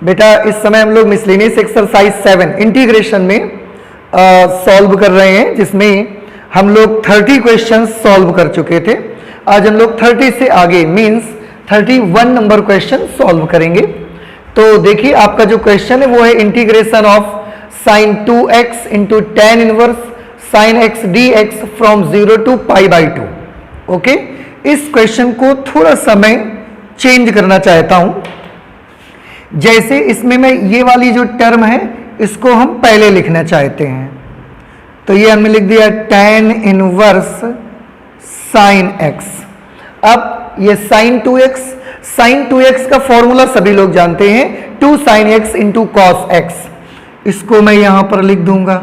बेटा इस समय हम लोग मिसलेनियस एक्सरसाइज 7 इंटीग्रेशन में सॉल्व कर रहे हैं, जिसमें हम लोग 30 क्वेश्चन सॉल्व कर चुके थे। आज हम लोग 30 से आगे मींस 31 नंबर क्वेश्चन सॉल्व करेंगे। तो देखिए आपका जो क्वेश्चन है वो है integration of sin 2x into tan inverse sin x dx from 0 to π/2। Okay, इस क्वेश्चन को थोड़ा सा मैं चेंज करना चाहता हूं। जैसे इसमें मैं ये वाली जो टर्म है इसको हम पहले लिखना चाहते हैं, तो ये हमने लिख दिया tan इनवर्स sin x। अब ये sin 2x का फॉर्मूला सभी लोग जानते हैं, 2 sin x into cos x। इसको मैं यहां पर लिख दूंगा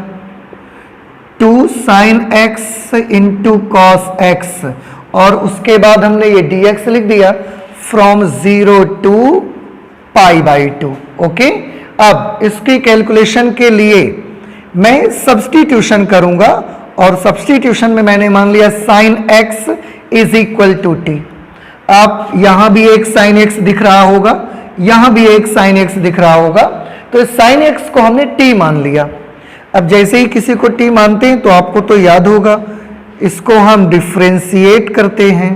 2 sin x into cos x, और उसके बाद हमने ये dx लिख दिया फ्रॉम 0 to π/2। ओके, अब इसकी कैलकुलेशन के लिए मैं सब्स्टिट्यूशन करूंगा, और सब्स्टिट्यूशन में मैंने मान लिया sin x is equal to t। आप यहां भी एक sin x दिख रहा होगा, यहां भी एक sin x दिख रहा होगा, तो sin x को हमने t मान लिया। अब जैसे ही किसी को t मानते हैं तो आपको तो याद होगा, इसको हम डिफरेंशिएट करते हैं,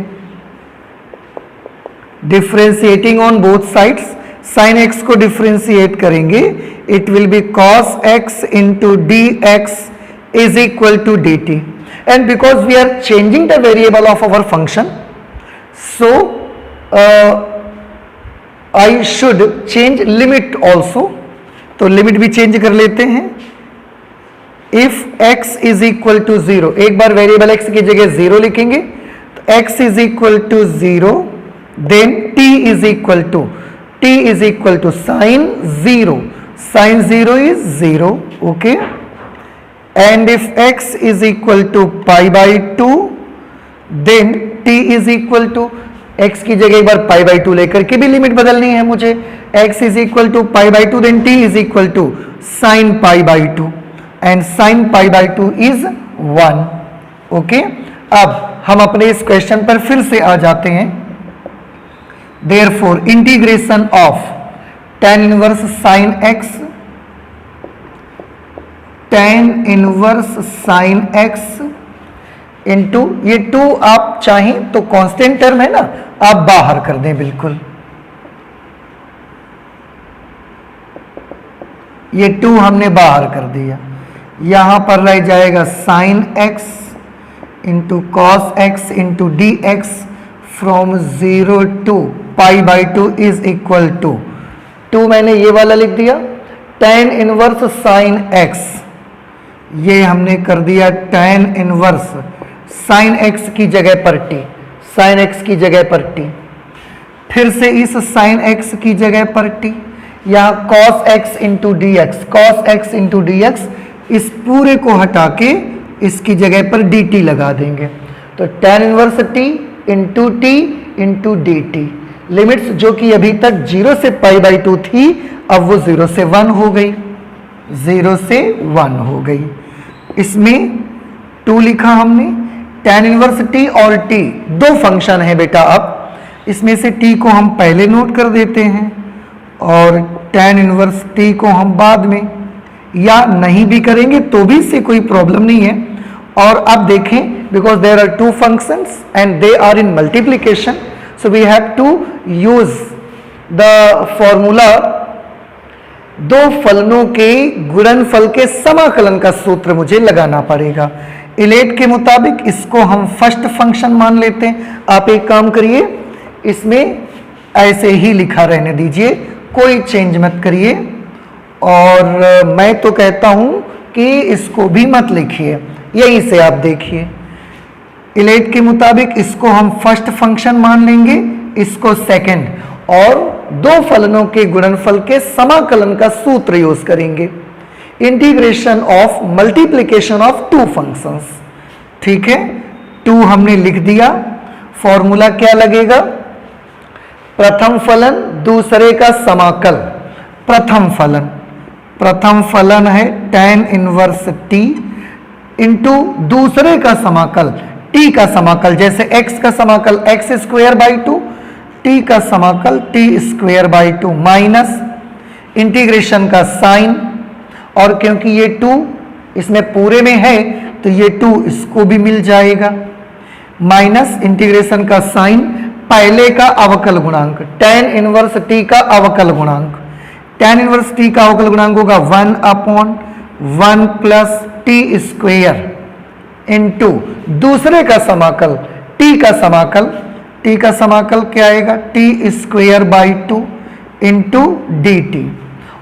differentiating on both sides. sin x को डिफरेंशिएट करेंगे, it will be cos x into dx is equal to dt। And because we are changing the variable of our function, so I should change limit also. तो limit भी change कर लेते हैं। If x is equal to 0, एक बार variable x की जगह 0 लिखेंगे, तो x is equal to 0, then t is equal to sin 0, sin 0 is 0, okay, and if x is equal to π/2, then t is equal to, x की जगह एक बार π/2 लेकर के भी लिमिट बदलनी है मुझे, x is equal to π/2, then t is equal to sin π/2, and sin π/2 is 1। okay, अब हम अपने इस क्वेश्चन पर फिर से आ जाते हैं। therefore integration of tan inverse sin x, tan inverse sin x into ये 2 आप चाहें तो कांस्टेंट टर्म है ना, आप बाहर कर दें बिल्कुल। ये 2 हमने बाहर कर दिया, यहां पर रह जाएगा sin x into cos x into dx from 0 to π/2 is equal to 2 मैंने ये वाला लिख दिया, tan इनवर्स sin x, ये हमने कर दिया tan इनवर्स sin x की जगह पर t, sin x की जगह पर t, फिर से इस sin x की जगह पर t, यहाँ cos x into dx, cos x into dx, इस पूरे को हटा के इसकी जगह पर dt लगा देंगे, तो tan inverse t into t into dt। Limits जो कि अभी तक 0 से π/2 थी, अब वो 0 से 1 हो गई, 0 से 1 हो गई। इसमें 2 लिखा हमने, tan इनवर्स t और t 2 फंक्शन है बेटा। अब इसमें से t को हम पहले नोट कर देते हैं, और tan इनवर्स t को हम बाद में, या नहीं भी करेंगे तो भी इससे कोई प्रॉब्लम नहीं है। और अब देखें, because there are 2 functions and they are in multiplication, so we have to use the formula, 2 फलनों के गुणनफल के समाकलन का सूत्र मुझे लगाना पड़ेगा। इलेट के मुताबिक इसको हम फर्स्ट फंक्शन मान लेते हैं। आप एक काम करिए, इसमें ऐसे ही लिखा रहने दीजिए, कोई चेंज मत करिए, और मैं तो कहता हूं कि इसको भी मत लिखिए, यहीं से आप देखिए। इलेट के मुताबिक इसको हम फर्स्ट फंक्शन मान लेंगे, इसको सेकंड, और 2 फलनों के गुणनफल के समाकलन का सूत्र यूज करेंगे, integration of multiplication of 2 functions. ठीक है, 2 हमने लिख दिया। फॉर्मूला क्या लगेगा? प्रथम फलन दूसरे का समाकल, प्रथम फलन है tan इनवर्स t इंटू दूसरे का समाकल t का समाकल, जैसे x का समाकल x² बाई 2, t का समाकल t² बाई 2 माइनस इंटीग्रेशन का साइन, और क्योंकि ये 2 इसमें पूरे में है तो ये 2 इसको भी मिल जाएगा, माइनस इंटीग्रेशन का साइन पहले का अवकल गुणांक tan इनवर्स t का अवकल गुणांक, tan इनवर्स t का अवकल गुणांक होगा 1/1 प्लस टी स्क्वेयर इंटू दूसरे का समाकल t का समाकल क्या आएगा, T square by 2 into D T.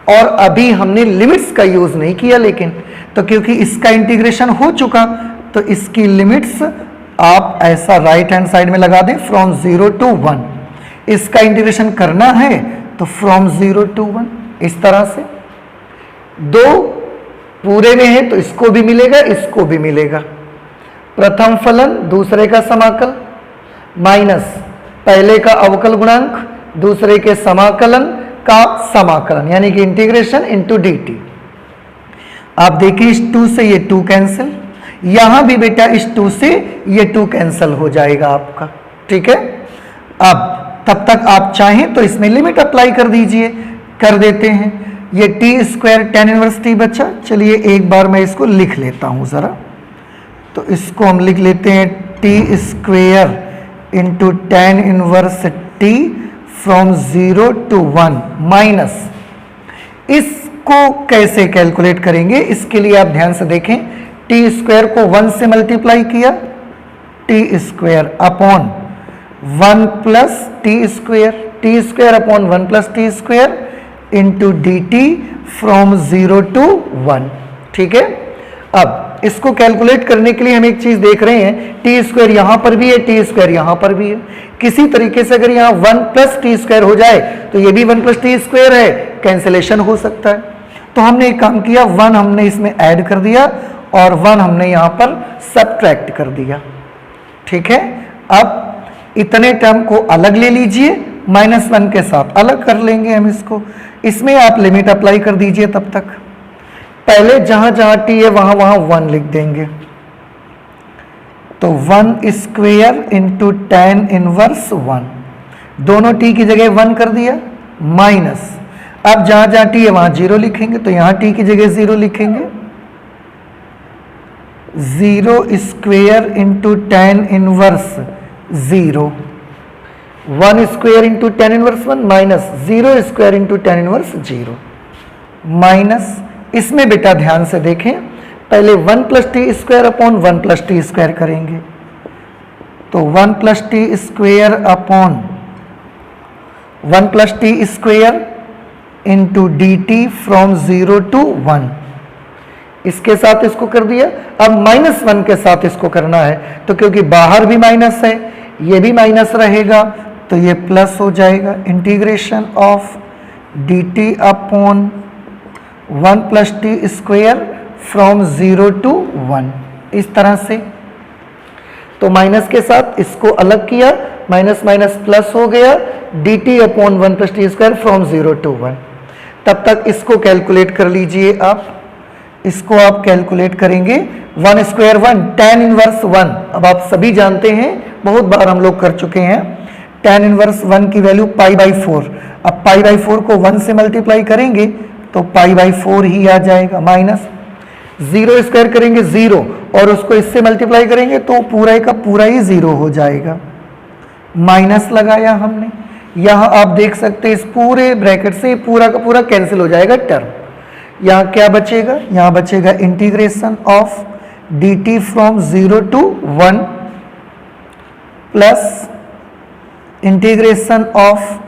और अभी हमने लिमिट्स का यूज नहीं किया, लेकिन तो क्योंकि इसका इंटीग्रेशन हो चुका तो इसकी लिमिट्स आप ऐसा राइट हैंड साइड में लगा दें फ्रॉम 0 to 1। इसका इंटीग्रेशन करना है तो फ्रॉम 0 to 1 इस तरह से। 2 पूरे में है तो इसको भी मिलेगा, इसको भी मिलेगा। प्रथम फलन दूसरे का समाकल माइनस पहले का अवकल गुणांक दूसरे के समाकलन का समाकलन, यानी कि इंटीग्रेशन इनटू dt। आप देखिए इस 2 से ये 2 कैंसिल, यहां भी बेटा इस 2 से ये 2 कैंसिल हो जाएगा आपका, ठीक है। अब तब तक आप चाहें तो इसमें लिमिट अप्लाई कर दीजिए, कर देते हैं। ये T square tan inverse t बचा, चलिए एक बार मैं इसको लिख लेता हूं जरा। तो इसको हम लिख लेते हैं T square into tan inverse t from 0 to 1 minus, इसको कैसे कैलकुलेट करेंगे इसके लिए आप ध्यान से देखें। टी स्क्वायर को 1 से मल्टीप्लाई किया, T square upon 1 plus T square upon 1 plus T square into D T from 0 to 1, ठीक है। अब इसको कैलकुलेट करने के लिए हम एक चीज देख रहे हैं, टी स्क्वायर यहां पर भी है, टी स्क्वायर यहां पर भी है। किसी तरीके से अगर यहां 1 प्लस टी स्क्वायर हो जाए तो ये भी 1 प्लस टी स्क्वायर है, कैंसिलेशन हो सकता है। तो हमने एक काम किया, 1 हमने इसमें ऐड कर दिया और 1 हमने यहां पर सब्ट्रैक्ट कर दिया, ठीक है। अब इतने टर्म को अलग ले लीजिए, -1 के साथ अलग कर लेंगे हम इसको। इसमें आप लिमिट अप्लाई कर दीजिए। तब तक पहले जहां जहां टी है वहां वहां 1 लिख देंगे, तो 1 स्क्वेयर इंटू tan इनवर्स 1, दोनों टी की जगह 1 कर दिया, माइनस अब जहां जहां टी है वहां 0 लिखेंगे, तो यहां टी की जगह 0 लिखेंगे, 0 square into tan inverse 0, 1 square into tan inverse 1 minus 0 square into tan inverse 0 minus. इसमें बेटा ध्यान से देखें, पहले 1 plus T square upon 1 plus T square करेंगे, तो 1 plus T square upon 1 plus T square into D T from 0 to 1, इसके साथ इसको कर दिया। अब -1 के साथ इसको करना है, तो क्योंकि बाहर भी माइनस है ये भी माइनस रहेगा तो ये प्लस हो जाएगा। Integration of D T upon 1 plus T square from 0 to 1, इस तरह से। तो माइनस के साथ इसको अलग किया, माइनस माइनस प्लस हो गया, D T upon 1 plus T square from 0 to 1। तब तक इसको कैलकुलेट कर लीजिए आप, इसको आप कैलकुलेट करेंगे। 1 स्क्वायर 1, tan इनवर्स 1, अब आप सभी जानते हैं, बहुत बार हम लोग कर चुके हैं। tan इनवर्स 1 की वैल्यू π/4, अब π/4 को 1 से मल्टीप्लाई करेंगे तो π/4 ही आ जाएगा, माइनस 0 स्क्वायर करेंगे 0 और उसको इससे मल्टीप्लाई करेंगे तो पूरा का पूरा ही 0 हो जाएगा, माइनस लगाया हमने। यहां आप देख सकते हैं इस पूरे ब्रैकेट से पूरा का पूरा कैंसिल हो जाएगा टर्म। यहां क्या बचेगा, यहां बचेगा integration of D T from 0 to 1 plus integration of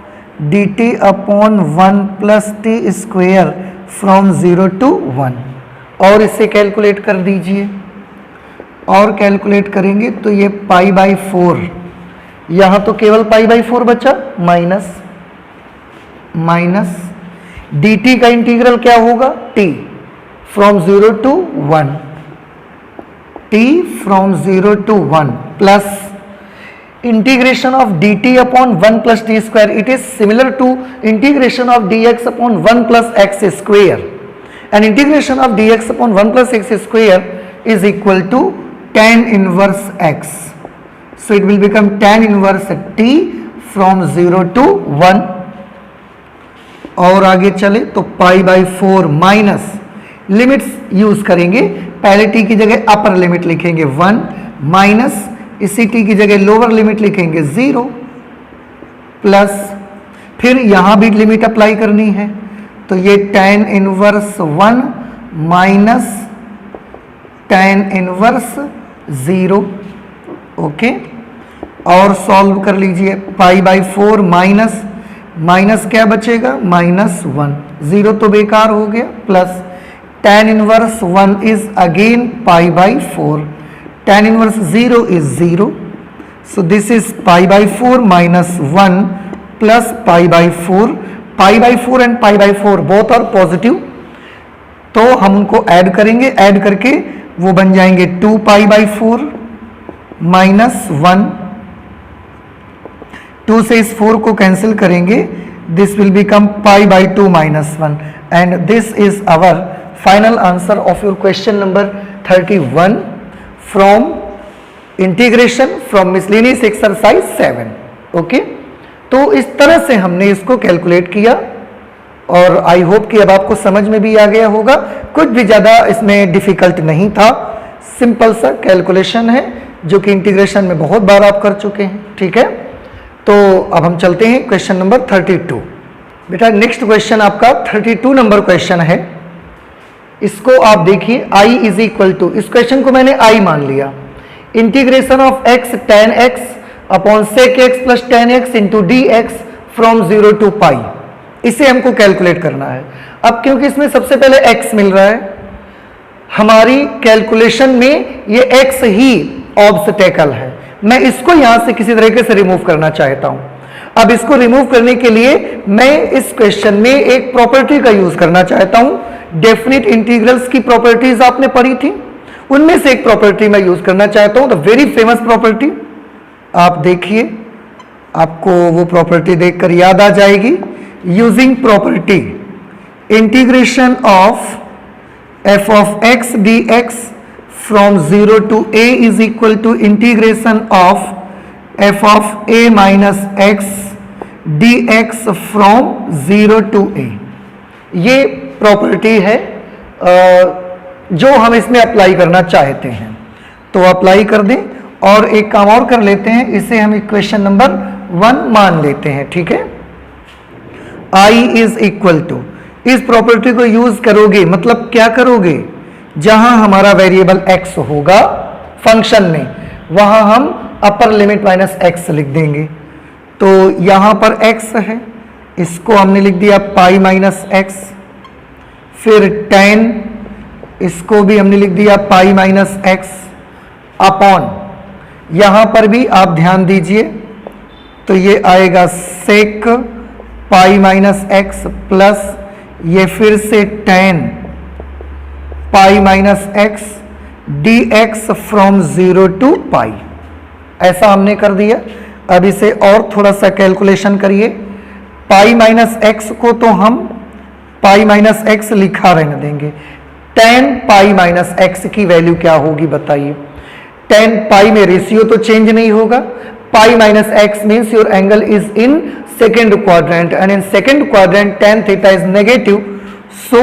D T upon 1 plus T square from 0 to 1, और इसे कैलकुलेट कर दीजिए। और कैलकुलेट करेंगे तो ये π/4, यहां तो केवल π/4 बचा, माइनस डी टी का इंटीग्रल क्या होगा, t from 0 to 1, t from 0 to 1 plus integration of dt upon 1 plus t square, it is similar to integration of dx upon 1 plus x square, and integration of dx upon 1 plus x square is equal to tan inverse x, so it will become tan inverse t from 0 to 1 और आगे चले तो pi by 4 minus, limits use करेंगे, पहले T की जगह upper limit लिखेंगे 1 minus इसी टी की जगह लोअर लिमिट लिखेंगे 0 प्लस, फिर यहां भी लिमिट अप्लाई करनी है तो ये tan inverse 1 minus tan inverse 0। Okay, और सॉल्व कर लीजिए, पाई बाई 4 माइनस माइनस क्या बचेगा -1, 0 तो बेकार हो गया, plus tan inverse 1 is again pi by 4, tan inverse 0 is 0, so this is pi by 4 minus 1 plus pi by 4, pi by 4 and pi by 4 both are positive, तो हम उनको add करेंगे, ऐड करके वो बन जाएंगे 2 pi by 4 minus 1, 2 से इस 4 को कैंसिल करेंगे, this will become pi by 2 minus 1 and this is our final answer of your question number 31 from integration from miscellaneous exercise 7। Okay, तो इस तरह से हमने इसको कैलकुलेट किया और आई होप कि अब आपको समझ में भी आ गया होगा, कुछ भी ज़्यादा इसमें डिफिकल्ट नहीं था, सिंपल सा कैलकुलेशन है जो कि इंटीग्रेशन में बहुत बार आप कर चुके हैं। ठीक है, तो अब हम चलते हैं क्वेश्चन नंबर 32। बेटा नेक्स्ट क्वेश्चन आपका 32 नंबर क्वेश्चन है, इसको आप देखिए i इज इक्वल टू, इस क्वेश्चन को मैंने i मान लिया, integration of x tan x upon sec x plus tan x into D x from 0 to pi, इसे हमको कैलकुलेट करना है। अब क्योंकि इसमें सबसे पहले x मिल रहा है, हमारी कैलकुलेशन में ये x ही ऑब्स्टेकल है, मैं इसको यहां से किसी तरीके से रिमूव करना चाहता हूं। अब इसको रिमूव करने के लिए मैं इस क्वेश्चन में एक प्रॉपर्टी का यूज करना चाहता हूं, डेफिनेट इंटीग्रल्स की प्रॉपर्टीज आपने पढ़ी थी, उनमें से एक प्रॉपर्टी मैं यूज करना चाहता हूं, द वेरी फेमस प्रॉपर्टी। आप देखिए, आपको वो प्रॉपर्टी देखकर याद आ जाएगी, using property integration of F of X D x from 0 to a is equal to integration of F of a minus x D x from 0 to a। ये property है जो हम इसमें अप्लाई करना चाहते हैं, तो अप्लाई कर दें और एक काम और कर लेते हैं, इसे हम इक्वेशन नंबर 1 मान लेते हैं। ठीक है, i इज इक्वल टू, इस प्रॉपर्टी को यूज करोगे मतलब क्या करोगे, जहां हमारा वेरिएबल x होगा फंक्शन में, वहां हम अपर लिमिट माइनस x लिख देंगे। तो यहां पर x है, इसको हमने लिख दिया पाई माइनस x, फिर tan, इसको भी हमने लिख दिया पाई माइनस एक्स अपॉन, यहां पर भी आप ध्यान दीजिए तो ये आएगा sec pi minus x plus ये फिर से tan pi minus x D x from 0 to pi, ऐसा हमने कर दिया। अब इसे और थोड़ा सा कैलकुलेशन करिए, पाई माइनस एक्स को तो हम पाई माइनस एक्स लिखा रहने देंगे, tan पाई माइनस एक्स की वैल्यू क्या होगी बताइए, tan पाई में रेशियो तो चेंज नहीं होगा, पाई minus x means your angle is in second quadrant and in second quadrant tan theta is negative, so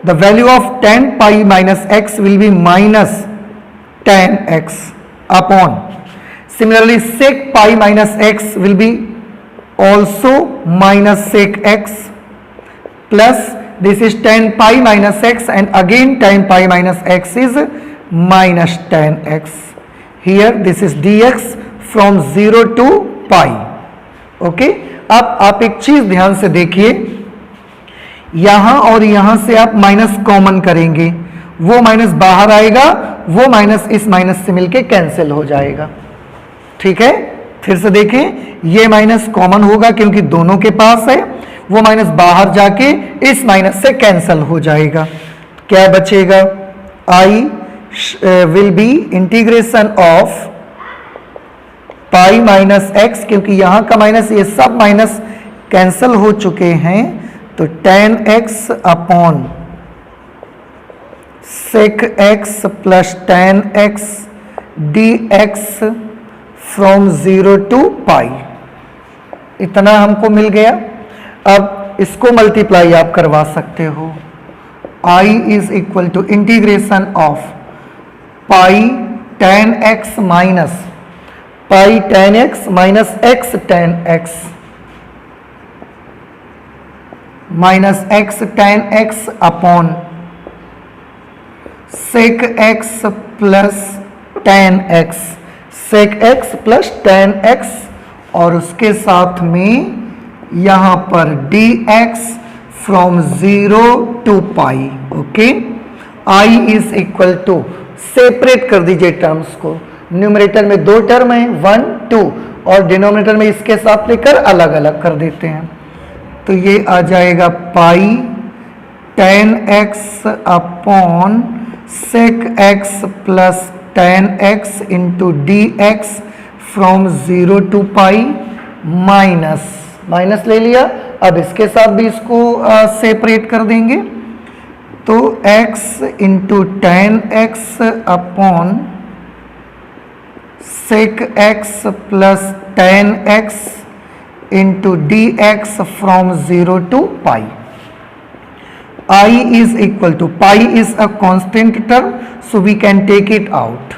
the value of tan pi minus x will be minus tan x upon, similarly sec pi minus x will be also minus sec x plus this is tan pi minus x and again tan pi minus x is minus tan x, here this is dx from 0 to pi। Okay, अब आप एक चीज ध्यान से देखिए, यहां और यहां से आप माइनस कॉमन करेंगे, वो माइनस बाहर आएगा, वो माइनस इस माइनस से मिलके कैंसिल हो जाएगा। ठीक है, फिर से देखें, ये माइनस कॉमन होगा क्योंकि दोनों के पास है, वो माइनस बाहर जाके इस माइनस से कैंसिल हो जाएगा, क्या बचेगा, i will be integration of pi minus x, क्योंकि यहां का माइनस ये सब माइनस कैंसिल हो चुके हैं, तो tan x upon sec x plus tan x dx from 0 to pi, इतना हमको मिल गया। अब इसको मल्टीप्लाई आप करवा सकते हो। I is equal to integration of pi tan x minus pi tan x minus x tan x minus x tan x upon sec x plus tan x, sec x plus tan x और उसके साथ में यहां पर dx from 0 to pi. Okay, I is equal to, separate कर दीजिए terms को, numerator में दो टर्म है 1 2 और डिनोमिनेटर में इसके साथ लेकर अलग अलग कर देते हैं। तो ये आ जाएगा pi tan x upon sec x plus tan x into D x from 0 to pi minus, minus ले लिया, अब इसके साथ भी इसको सेपरेट कर देंगे। तो x into tan x upon sec x plus tan x into dx from 0 to pi. I is equal to, pi is a constant term so we can take it out.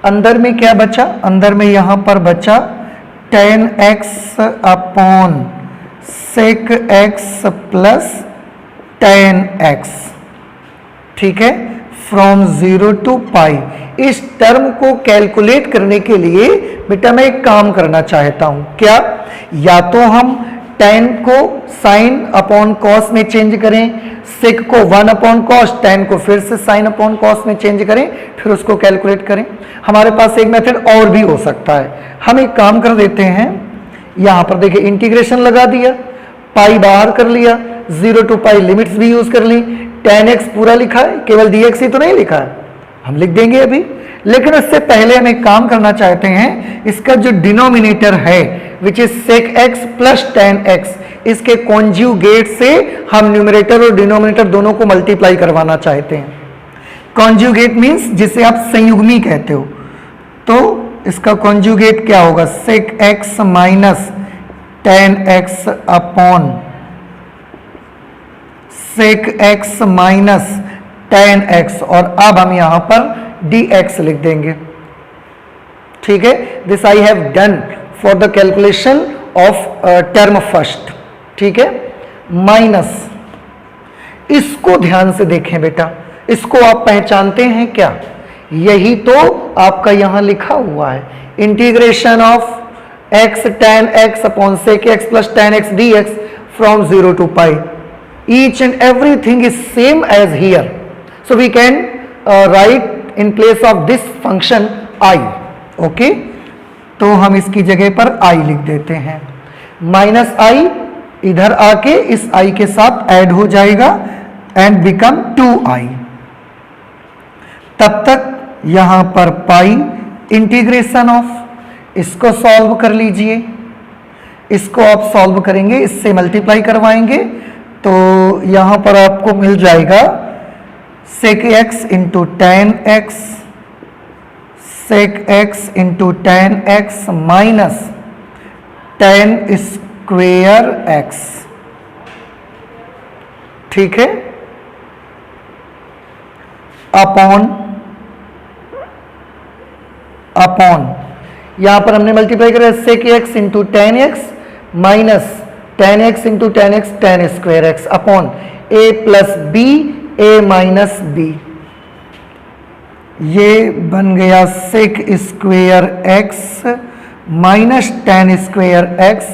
अंदर में क्या बचा, अंदर में यहां पर बचा tan x upon sec x plus tan x, ठीक है, फ्रॉम 0 टू पाई। इस टर्म को कैलकुलेट करने के लिए बेटा मैं एक काम करना चाहता हूं, क्या, या तो हम tan को sin अपॉन cos में चेंज करें, sec को 1 अपॉन cos, tan को फिर से sin अपॉन cos में चेंज करें, फिर उसको कैलकुलेट करें। हमारे पास एक मेथड और भी हो सकता है, हम एक काम कर देते हैं, यहां पर देखिए इंटीग्रेशन लगा दिया, पाई बाहर कर लिया, 0 टू पाई लिमिट्स भी यूज कर ली, tan x पूरा लिखा है, केवल dx ही तो नहीं लिखा है, हम लिख देंगे अभी। लेकिन उससे पहले हम एक काम करना चाहते हैं, इसका जो डिनोमिनेटर है which is sec x plus tan x, इसके कॉन्ज्यूगेट से हम न्यूमरेटर और डिनोमिनेटर दोनों को मल्टीप्लाई करवाना चाहते हैं। कॉन्ज्यूगेट मीन्स जिसे आप संयुग्मी कहते हो, तो इसका कॉन्ज्यूगेट क्या होगा, sec x minus tan x upon sec x minus tan x, और अब हम यहां पर dx लिख देंगे, ठीक है। This I have done for the calculation of term first, ठीक है, माइनस, इसको ध्यान से देखें बेटा, इसको आप पहचानते हैं क्या, यही तो आपका यहां लिखा हुआ है, integration of x tan x upon sec x plus tan x dx from 0 to pi. Each and everything is same as here, so we can write in place of this function I, okay? तो हम इसकी जगह पर I लिख देते हैं, minus I इधर आके इस I के साथ ऐड हो जाएगा एंड बिकम 2I। तब तक यहां पर पाई इंटीग्रेशन ऑफ, इसको सॉल्व कर लीजिए, इसको आप सॉल्व करेंगे, इससे मल्टीप्लाई करवाएंगे, तो यहां पर आपको मिल जाएगा sec x into tan x, sec x into tan x minus tan square x, ठीक है, अपॉन यहां पर हमने मल्टीप्लाई करा sec x into tan x minus tan x into tan x tan square x upon a plus b a minus b, ये बन गया sec square x minus tan square x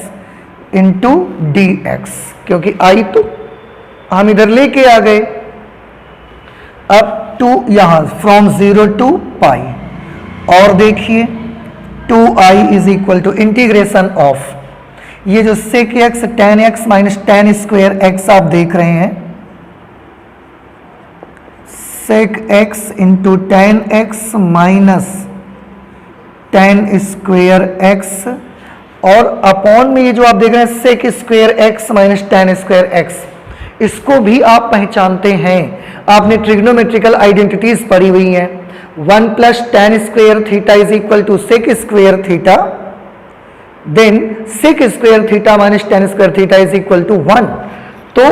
into D x, क्योंकि आई तो हम इधर लेके आ गए। अब 2 यहां फ्रॉम 0 टू पाई, और देखिए 2i is equal to integration of, ये जो sec x tan x minus tan square x आप देख रहे हैं, sec x into tan x minus tan square x, और अपॉन में ये जो आप देख रहे हैं sec square x minus tan square x, इसको भी आप पहचानते हैं, आपने ट्रिग्नोमेट्रिकल आइडेंटिटीज पढ़ी हुई हैं। 1 plus tan square theta is equal to sec square theta, then sec square theta minus tan square theta is equal to 1। तो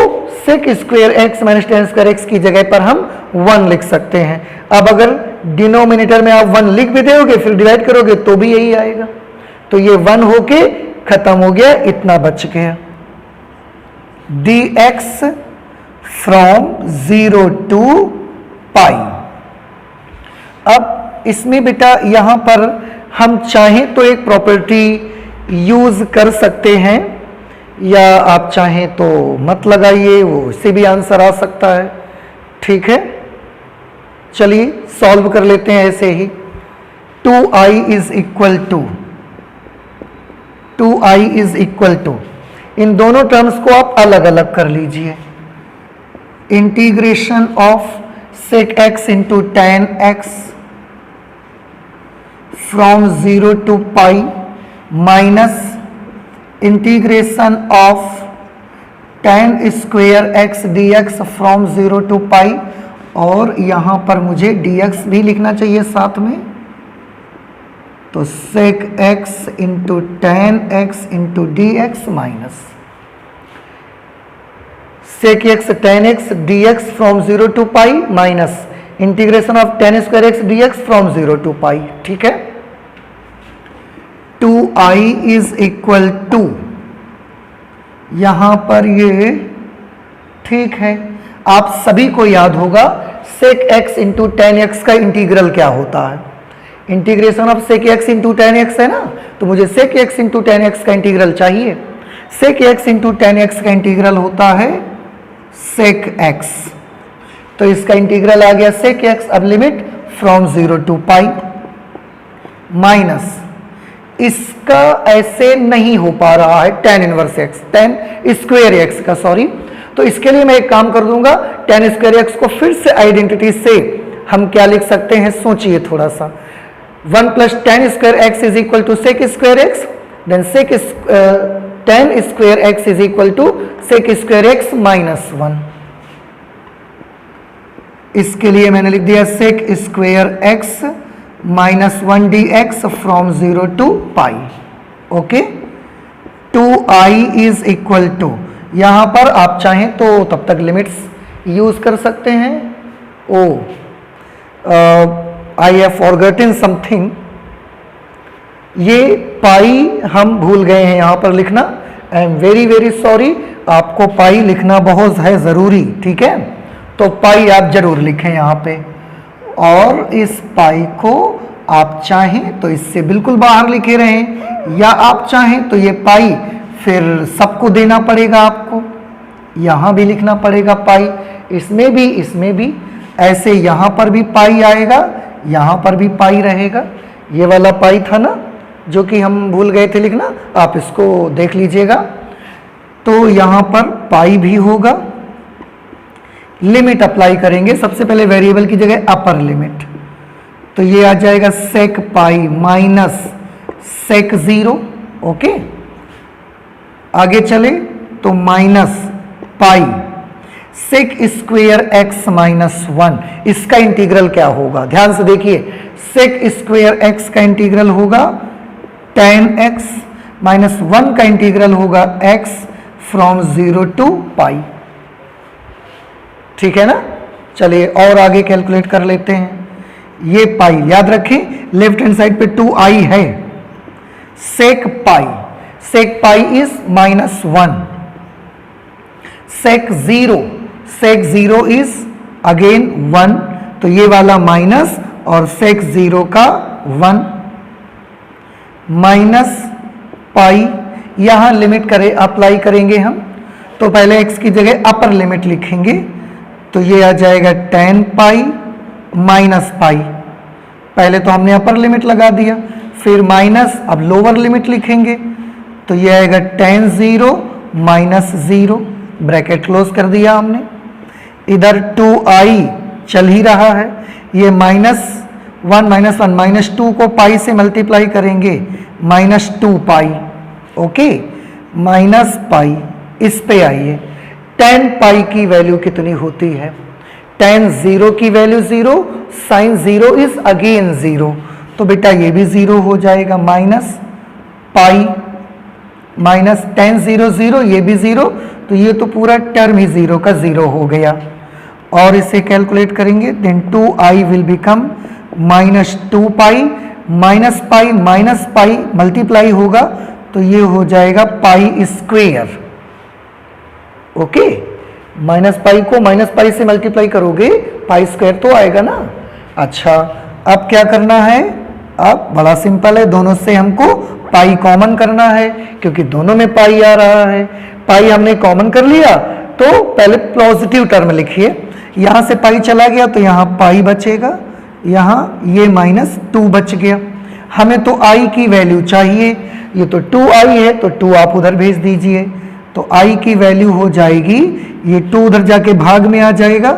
sec square X minus tan square X की जगह पर हम 1 लिख सकते हैं। अब अगर डिनोमिनेटर में आप 1 लिख भी दोगे फिर डिवाइड करोगे तो भी यही आएगा, तो ये 1 होके खत्म हो गया, इतना बच गया। dx फ्रॉम 0 टू पाई। अब इसमें बेटा यहां पर हम चाहें तो एक प्रॉपर्टी यूज कर सकते हैं, या आप चाहें तो मत लगाइए, वो इससे भी आंसर आ सकता है। ठीक है, चलिए सॉल्व कर लेते हैं ऐसे ही। 2i is equal to 2i is equal to, इन दोनों टर्म्स को आप अलग अलग कर लीजिए। Integration of sec x into tan x from 0 to pi minus integration of tan square x D x from 0 to pi, और यहां पर मुझे dx भी लिखना चाहिए साथ में, तो sec x into tan x into D x minus sec x tan x D x from 0 to pi minus integration of tan square x D x from 0 to pi. ठीक है, 2i इज इक्वल टू, यहां पर ये ठीक है, आप सभी को याद होगा sec x into tan X का इंटीग्रल क्या होता है। Integration of sec x into tan X है ना, तो मुझे sec x into tan X का इंटीग्रल चाहिए। Sec x into tan X का इंटीग्रल होता है सेक एक्स, तो इसका इंटीग्रल आ गया सेक एक्स। अब limit from 0 to pi minus, इसका ऐसे नहीं हो पा रहा है tan inverse X, tan square x का, सॉरी, तो इसके लिए मैं एक काम कर दूंगा, टेन स्क्वायर एक्स को फिर से आइडेंटिटी से हम क्या लिख सकते हैं, सोचिए थोड़ा सा। 1 plus tan square X is equal to sec square X, then sec tan square X is equal to sec square X minus 1। इसके लिए मैंने लिख दिया sec square X minus 1 D x from 0 to pi. Okay, 2i is equal to, यहां पर आप चाहें तो तब तक लिमिट्स यूज कर सकते हैं। आई हैव फॉरगॉटन समथिंग, ये पाई हम भूल गए हैं यहां पर लिखना। I am very very sorry, आपको पाई लिखना बहुत है जरूरी। ठीक है, तो पाई आप जरूर लिखें यहां पे, और इस पाई को आप चाहें तो इससे बिल्कुल बाहर लिखे रहें, या आप चाहें तो ये पाई फिर सबको देना पड़ेगा, आपको यहां भी लिखना पड़ेगा पाई, इसमें भी ऐसे यहां पर भी पाई आएगा, यहां पर भी पाई रहेगा। ये वाला पाई था ना जो कि हम भूल गए थे लिखना, आप इसको देख लीजिएगा। तो यहां पर पाई भी होगा, लिमिट अप्लाई करेंगे। सबसे पहले वेरिएबल की जगह अपर लिमिट, तो ये आ जाएगा सेक पाई माइनस सेक 0। ओके, आगे चले तो minus pi sec square X minus 1, इसका इंटीग्रल क्या होगा, ध्यान से देखिए। सेक स्क्वेयर एक्स का इंटीग्रल होगा टेन एक्स माइनस 1 का इंटीग्रल होगा एक्स फ्रॉम 0 टू पाई। ठीक है ना, चलिए और आगे कैलकुलेट कर लेते हैं। ये पाई याद रखें, लेफ्ट हैंड साइड पे 2i है। Sec pi is minus 1, sec 0 is again 1, तो ये वाला माइनस और सेक 0 का 1 माइनस पाई, यहां लिमिट करें अप्लाई करेंगे हम, तो पहले x की जगह अपर लिमिट लिखेंगे, तो ये आ जाएगा 10 पाई माइनस पाई। पहले तो हमने अपर लिमिट लगा दिया, फिर माइनस, अब लोअर लिमिट लिखेंगे, तो ये आएगा 10 0 माइनस 0, ब्रैकेट क्लोज कर दिया हमने। इधर 2i चल ही रहा है, ये माइनस 1 माइनस 1 माइनस 2 को पाई से मल्टीप्लाई करेंगे, माइनस 2 पाई। ओके, माइनस पाई, इस पे आइए, 10 पाई की वैल्यू कितनी होती है, 10 0 की वैल्यू 0, साइन 0 इज अगेन 0, तो बेटा ये भी 0 हो जाएगा, माइनस पाई माइनस 10 0 0, ये भी 0, तो ये तो पूरा टर्म ही 0 का 0 हो गया। और इसे कैलकुलेट करेंगे, then 2i will become minus 2 minus pi multiply होगा तो ये हो जाएगा pi square. Okay, minus pi को माइनस पाई से मल्टीप्लाई करोगे पाई स्क्वायर तो आएगा ना। अच्छा, अब क्या करना है, अब बड़ा सिंपल है, दोनों से हमको पाई कॉमन करना है क्योंकि दोनों में पाई आ रहा है। पाई हमने कॉमन कर लिया तो पहले पॉजिटिव टर्म लिखिए, यहां से पाई चला गया तो यहां पाई बचेगा, यहां ये माइनस 2 बच गया। हमें तो आई की वैल्यू चाहिए, ये तो 2i है तो 2 आप उधर भेज दीजिए, तो i की वैल्यू हो जाएगी, ये 2 उधर जाके भाग में आ जाएगा,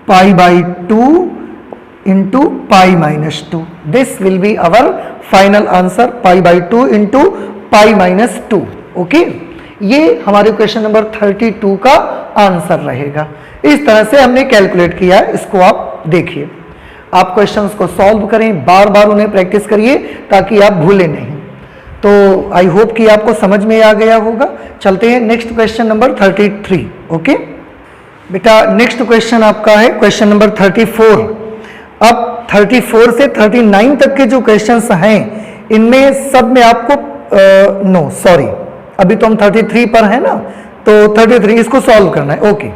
pi by 2 into pi minus 2। This will be our final answer, pi by 2 into pi minus 2। Okay, ये हमारे क्वेश्चन नंबर 32 का आंसर रहेगा। इस तरह से हमने कैलकुलेट किया है, इसको आप देखिए। आप क्वेश्चंस को सॉल्व करें, बार बार उन्हें प्रैक्टिस करिए ताकि आप भूलें नहीं। तो आई होप कि आपको समझ में आ गया होगा। चलते हैं नेक्स्ट क्वेश्चन नंबर 33। ओके बेटा, नेक्स्ट क्वेश्चन आपका है क्वेश्चन नंबर 34। अब 34 से 39 तक के जो क्वेश्चंस हैं इनमें सब में आपको नो सॉरी, अभी तो हम 33 पर है ना, तो 33 इसको सॉल्व करना है। ओके,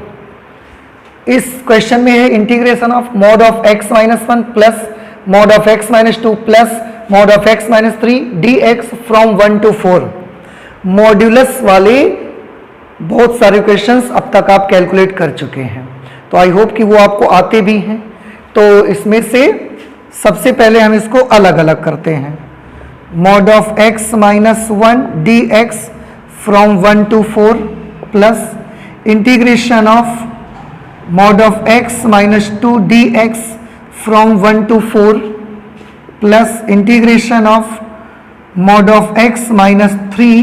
इस क्वेश्चन में है integration of mod of x minus 1 plus mod of x minus 2 plus mod of x minus 3 dx from 1 to 4। Modulus वाले बहुत सारे क्वेश्चंस अब तक आप कैलकुलेट कर चुके हैं, तो आई होप कि वो आपको आते भी हैं। तो इसमें से सबसे पहले हम इसको अलग अलग करते हैं। Mod of x minus 1 dx from 1 to 4 plus integration of mod of x minus 2 dx from 1 to 4 plus integration of mod of x minus 3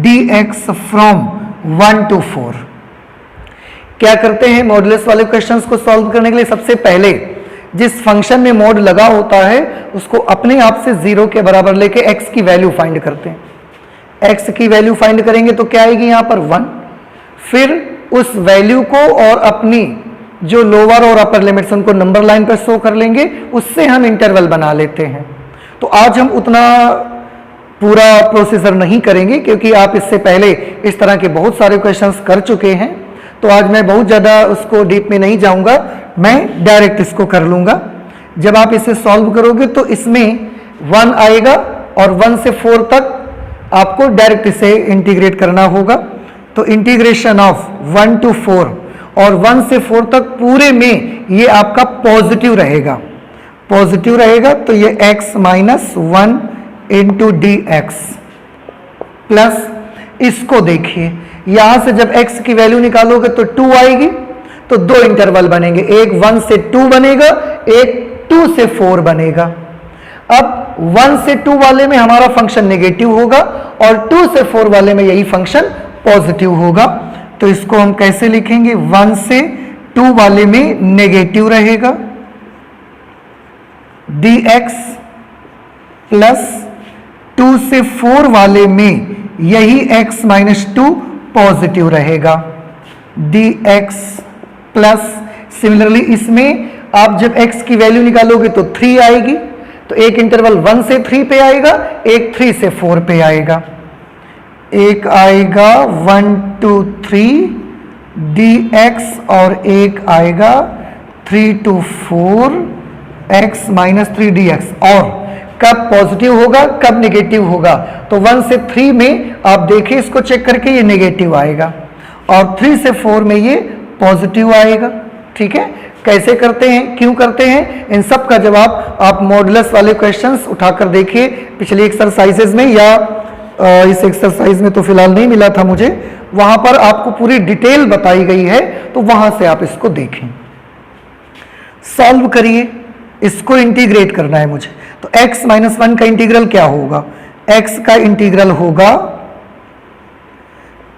dx from 1 to 4। क्या करते हैं मॉडुलस वाले क्वेश्चंस को सॉल्व करने के लिए, सबसे पहले जिस फंक्शन में मॉड लगा होता है उसको अपने आप से 0 के बराबर लेके x की वैल्यू फाइंड करते हैं। x की वैल्यू फाइंड करेंगे तो क्या आएगी यहाँ पर 1, फिर उस वैल्यू को और अपनी जो लोअर और अपर लिमिट्स उनको नंबर लाइन पर शो कर लेंगे, उससे हम इंटरवल बना लेते हैं। तो आज हम उतना पूरा प्रोसीजर नहीं करेंगे क्योंकि आप इससे पहले इस तरह के बहुत सारे क्वेश्चंस कर चुके हैं, तो आज मैं बहुत ज़्यादा उसको डीप में नहीं जाऊंगा, मैं डायरेक्ट इसको कर लूंगा। जब आप इसे सॉल्व करोगे तो इसमें 1 आएगा और 1 से 4 तक आपको डायरेक्ट इसे इंटीग्रेट करना होगा। तो इंटीग्रेशन ऑफ 1 to 4 और 1 से 4 तक पूरे में ये आपका पॉजिटिव रहेगा, पॉजिटिव रहेगा, तो ये x minus 1 into D x plus, इसको देखिए यहां से जब x की वैल्यू निकालोगे तो 2 आएगी, तो 2 इंटरवल बनेंगे, एक 1 से 2 बनेगा, एक 2 से 4 बनेगा। अब 1 से 2 वाले में हमारा फंक्शन नेगेटिव होगा और 2 से 4 वाले में यही फंक्शन पॉजिटिव होगा। तो इसको हम कैसे लिखेंगे, 1 से 2 वाले में नेगेटिव रहेगा dx प्लस 2 से 4 वाले में यही x माइनस 2 पॉजिटिव रहेगा dx प्लस, सिमिलरली इसमें आप जब x की वैल्यू निकालोगे तो 3 आएगी, तो एक इंटरवल 1 से 3 पे आएगा, एक 3 से 4 पे आएगा, एक आएगा 1 to 3 dx और एक आएगा 3 to 4 x माइनस 3 dx। और कब पॉजिटिव होगा कब नेगेटिव होगा, तो 1 से 3 में आप देखिए इसको चेक करके ये नेगेटिव आएगा और 3 से 4 में ये पॉजिटिव आएगा। ठीक है, कैसे करते हैं, क्यों करते हैं, इन सब का जवाब आप मॉडुलस वाले क्वेश्चंस उठाकर देखिए पिछली एक्सरसाइजेज में, या इस एक्सरसाइज में तो फिलहाल नहीं मिला था मुझे, वहां पर आपको पूरी डिटेल बताई गई है, तो वहां से आप इसको देखें, सॉल्व करिए। इसको इंटीग्रेट करना है मुझे, तो x माइनस 1 का इंटीग्रल क्या होगा, x का इंटीग्रल होगा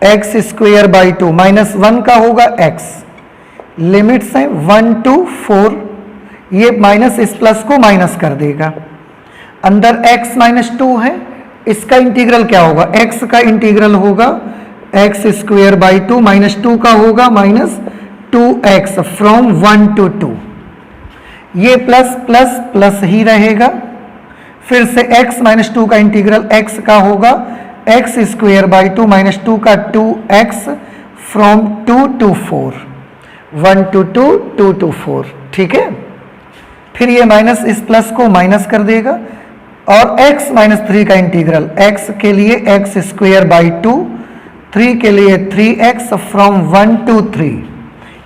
x स्क्वेयर बाई 2, माइनस 1 का होगा x, लिमिट्स हैं 1 to 4, ये माइनस इस प्लस को माइनस कर देगा, अंदर x माइनस 2 है, इसका इंटीग्रल क्या होगा, x का इंटीग्रल होगा एक्स स्क्वेयर बाई 2 माइनस 2 का होगा माइनस 2x फ्रॉम 1 to 2। ये प्लस प्लस प्लस ही रहेगा। फिर से x माइनस 2 का इंटीग्रल x का होगा एक्स स्क्वेयर बाई 2 माइनस 2 का 2x from 2 to 4, 1 to 2, 2 to 4। ठीक है, फिर ये माइनस इस प्लस को माइनस कर देगा और x माइनस 3 का इंटीग्रल x के लिए एक्स स्क्वेयर बाई 2, 3 के लिए 3x फ्रॉम 1 to 3।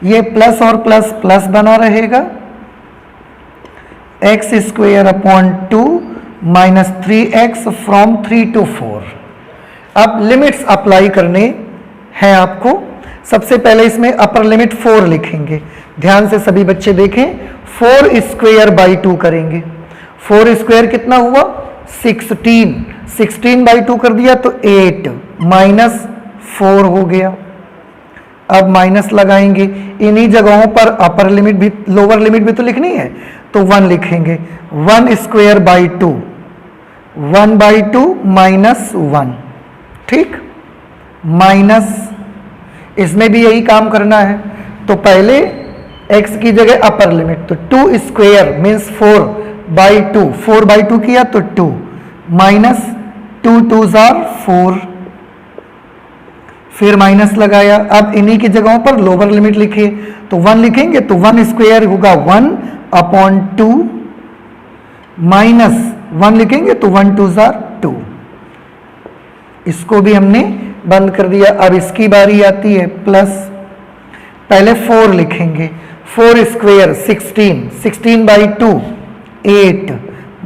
ये प्लस और प्लस प्लस बना रहेगा, x square upon 2 minus 3x from 3 to 4। अब लिमिट्स अप्लाई करने हैं आपको। सबसे पहले इसमें अपर लिमिट 4 लिखेंगे, ध्यान से सभी बच्चे देखें। 4 स्क्वेयर बाई 2 करेंगे, 4 स्क्वेयर कितना हुआ 16, 16 बाई 2 कर दिया तो 8 माइनस 4 हो गया। अब माइनस लगाएंगे, इन्हीं जगहों पर अपर लिमिट भी लोअर लिमिट भी तो लिखनी है, तो 1 लिखेंगे। 1 स्क्वेयर बाई 2, 1 बाई 2 माइनस 1। ठीक, माइनस इसमें भी यही काम करना है। तो पहले x की जगह अपर लिमिट, तो 2 स्क्वेयर मीन्स 4 बाई 2, 4 बाई 2 किया तो 2 माइनस 2 2s are 4, फिर माइनस लगाया। अब इन्हीं की जगहों पर लोअर लिमिट लिखिए, तो 1 लिखेंगे तो 1 स्क्वेयर होगा 1 अपॉन 2 माइनस 1 लिखेंगे तो 1 2s are 2। इसको भी हमने बंद कर दिया। अब इसकी बारी आती है प्लस, पहले 4 लिखेंगे, 4 square 16, 16 by 2 8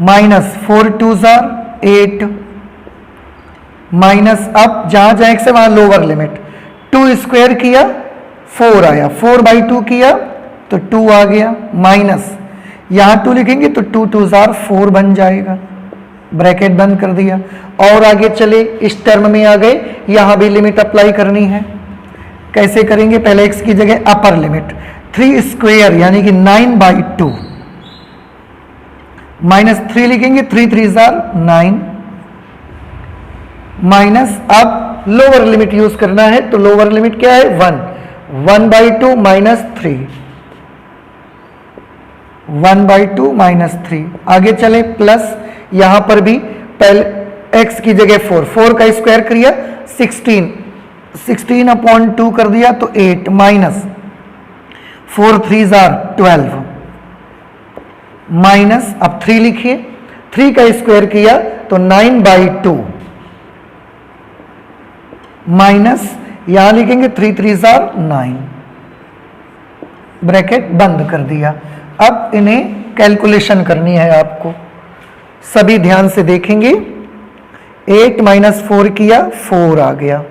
minus 4 2s are 8 minus, अब जहां जाए से वहां लोअर लिमिट, 2 स्क्वेयर किया 4 आया, 4 बाई 2 किया तो 2 आ गया, माइनस यहां 2 लिखेंगे तो 2 2s are 4 बन जाएगा, ब्रैकेट बंद कर दिया। और आगे चले, इस टर्म में आ गए, यहां भी लिमिट अप्लाई करनी है। कैसे करेंगे, पहले x की जगह अपर लिमिट 3 स्क्वेयर यानी कि 9 बाई 2 माइनस 3 लिखेंगे, 3 3s are 9 माइनस, अब लोअर लिमिट यूज करना है, तो लोअर लिमिट क्या है 1, 1 बाई 2 माइनस 3, 1 बाई 2 माइनस 3। आगे चले प्लस, यहां पर भी पहले x की जगह 4, 4 का स्क्वायर किया 16, 16 अपॉन 2 कर दिया तो 8 माइनस 4 3s are 12 माइनस, अब 3 लिखिए, 3 का स्क्वायर किया तो 9 बाई 2 माइनस, यहां लिखेंगे 3 3s are 9, ब्रैकेट बंद कर दिया। अब इन्हें कैलकुलेशन करनी है आपको, सभी ध्यान से देखेंगे। 8 माइनस 4 किया 4 आ गया,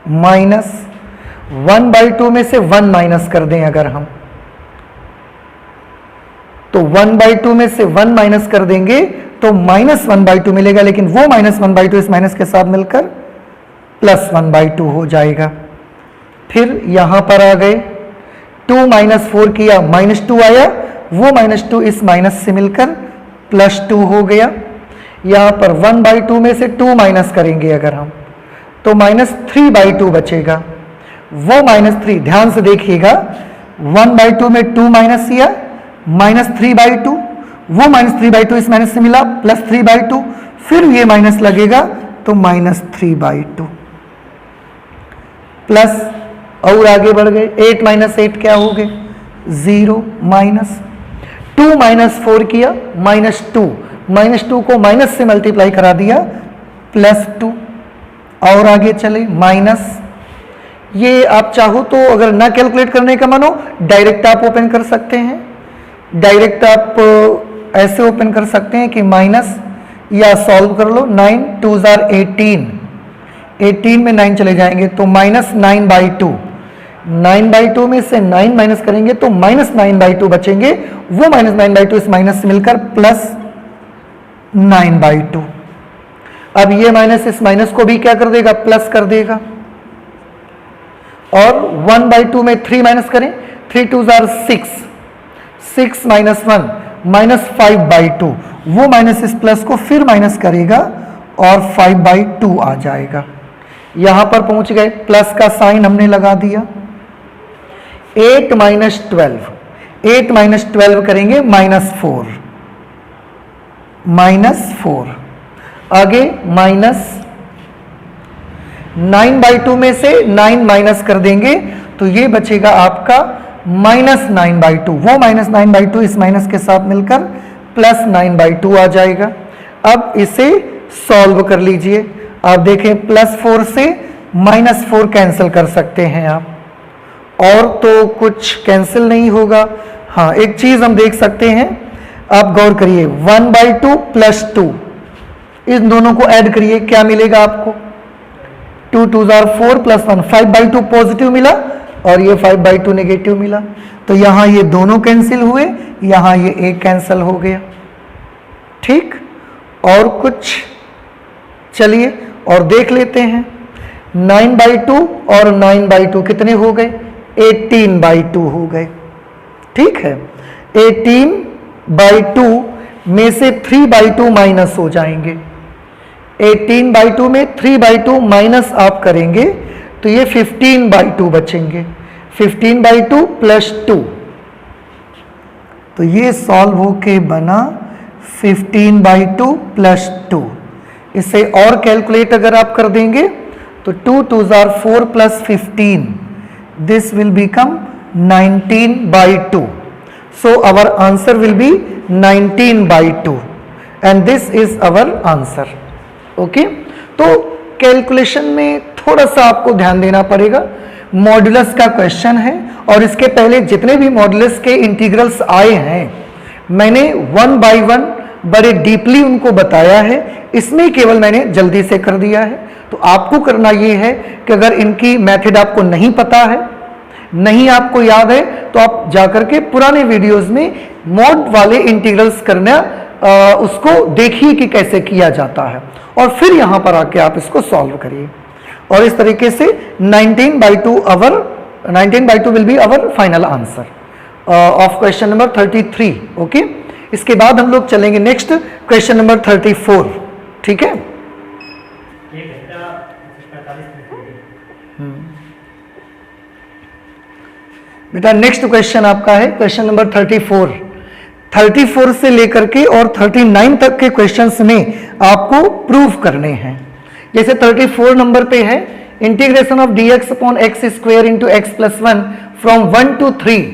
माइनस 1 बाई 2 में से 1 माइनस कर दें अगर हम, तो 1 बाई 2 में से 1 माइनस कर देंगे तो माइनस 1 बाई 2 मिलेगा, लेकिन वो माइनस 1 बाई 2 इस माइनस के साथ मिलकर प्लस 1 बाई 2 हो जाएगा। फिर यहां पर आ गए, 2 माइनस 4 किया माइनस 2 आया, वो माइनस 2 इस माइनस से मिलकर प्लस 2 हो गया। यहां पर 1 बाई 2 में से 2 माइनस करेंगे अगर हम, तो माइनस 3 बाई 2 बचेगा, वो माइनस 3, ध्यान से देखिएगा, 1 बाई 2 में 2 माइनस किया माइनस 3 बाई 2, वो माइनस 3 बाई 2 इस माइनस से मिला प्लस 3 बाई 2, फिर ये माइनस लगेगा तो माइनस 3 बाई 2 प्लस, और आगे बढ़ गए, 8 माइनस 8 क्या हो गए 0 माइनस 2 माइनस 4 किया माइनस 2, माइनस 2 को माइनस से मल्टीप्लाई करा दिया प्लस 2। और आगे चले माइनस, ये आप चाहो तो अगर ना कैलकुलेट करने का मन हो डायरेक्ट आप ओपन कर सकते हैं, डायरेक्ट आप ऐसे ओपन कर सकते हैं कि माइनस, या सॉल्व कर लो, 9 2s are 18, 18 में 9 चले जाएंगे तो माइनस 9 बाई 2, 9 बाई 2 में से 9 माइनस करेंगे तो माइनस 9 बाई 2 बचेंगे, वो माइनस 9 बाई 2 इस माइनस से मिलकर प्लस 9 बाई 2। अब ये माइनस इस माइनस को भी क्या कर देगा प्लस कर देगा, और 1 बाई 2 में 3 माइनस करें, 3 2s are 6, 6 minus 1 minus 5 by 2, वो माइनस इस प्लस को फिर माइनस करेगा और 5/2 आ जाएगा। यहां पर पहुंच गए, प्लस का साइन हमने लगा दिया। 8 माइनस 12, 8 माइनस 12 करेंगे -4, -4। आगे माइनस 9/2 में से 9 माइनस कर देंगे तो ये बचेगा आपका -9/2। वो -9/2 इस माइनस के साथ मिलकर +9/2 आ जाएगा। अब इसे सॉल्व कर लीजिए। आप देखें +4 से -4 कैंसिल कर सकते हैं आप, और तो कुछ कैंसिल नहीं होगा। हाँ, एक चीज हम देख सकते हैं, आप गौर करिए, 1/2 + 2, इन दोनों को ऐड करिए, क्या मिलेगा आपको? 2 2 4 + 1, 5/2 पॉजिटिव मिला और ये 5/2 नेगेटिव मिला। तो यहां ये दोनों कैंसिल हुए, यहां ये एक कैंसिल हो गया। ठीक, और कुछ? चलिए और देख लेते हैं। 9/2 और 9/2 कितने हो गए? 18/2 हो गए। ठीक है, 18/2 में से 3/2 माइनस हो जाएंगे। 18/2 में 3/2 माइनस आप करेंगे तो ये 15/2 बचेंगे। 15/2 + 2, तो ये सॉल्व होके बना 15/2 + 2। इसे और कैलकुलेट अगर आप कर देंगे तो 2 2 4 + 15, this will become 19/2. So our answer will be 19/2 and this is our answer. Okay, तो कैलकुलेशन में थोड़ा सा आपको ध्यान देना पड़ेगा। मॉड्यूलस का क्वेश्चन है और इसके पहले जितने भी मॉड्यूलस के इंटीग्रल्स आए हैं मैंने 1 बाय 1 बड़े डीपली उनको बताया है। इसमें केवल मैंने जल्दी से कर दिया है। तो आपको करना ये है कि अगर इनकी मेथड आपको नहीं पता है, नहीं आपको याद है, तो आप जाकर के पुराने वीडियोस में मॉड वाले इंटीग्रल्स करना उसको देखिए कि कैसे किया जाता है, और फिर यहां पर आके आप इसको सॉल्व करिए। और इस तरीके से 19/2 will be our final answer of question number 33। Okay, इसके बाद हम लोग चलेंगे नेक्स्ट क्वेश्चन नंबर 34। ठीक है, बेटा नेक्स्ट क्वेश्चन आपका है क्वेश्चन नंबर 34। 34 से लेकर के और 39 तक के क्वेश्चंस में आपको प्रूव करने हैं। जैसे 34 नंबर पे है, integration of dx upon x square into x + 1 फ्रॉम 1 to 3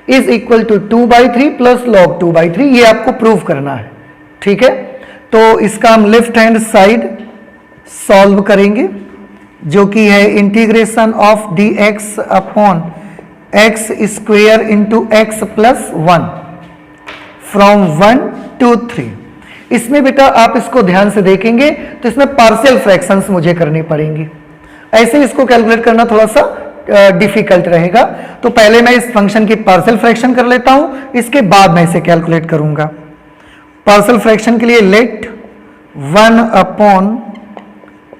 is equal to 2/3 + log 2/3। ये आपको प्रूव करना है। ठीक है, तो इसका हम लेफ्ट हैंड साइड सॉल्व करेंगे, जो कि है integration of dx upon x square into x + 1 फ्रॉम 1 to 3। इसमें बेटा आप इसको ध्यान से देखेंगे तो इसमें पार्शियल फ्रैक्शंस मुझे करनी पड़ेंगी। ऐसे इसको कैलकुलेट करना थोड़ा सा डिफिकल्ट रहेगा। तो पहले मैं इस फंक्शन की पार्शियल फ्रैक्शन कर लेता हूं, इसके बाद मैं इसे कैलकुलेट करूंगा। पार्शियल फ्रैक्शन के लिए let 1 upon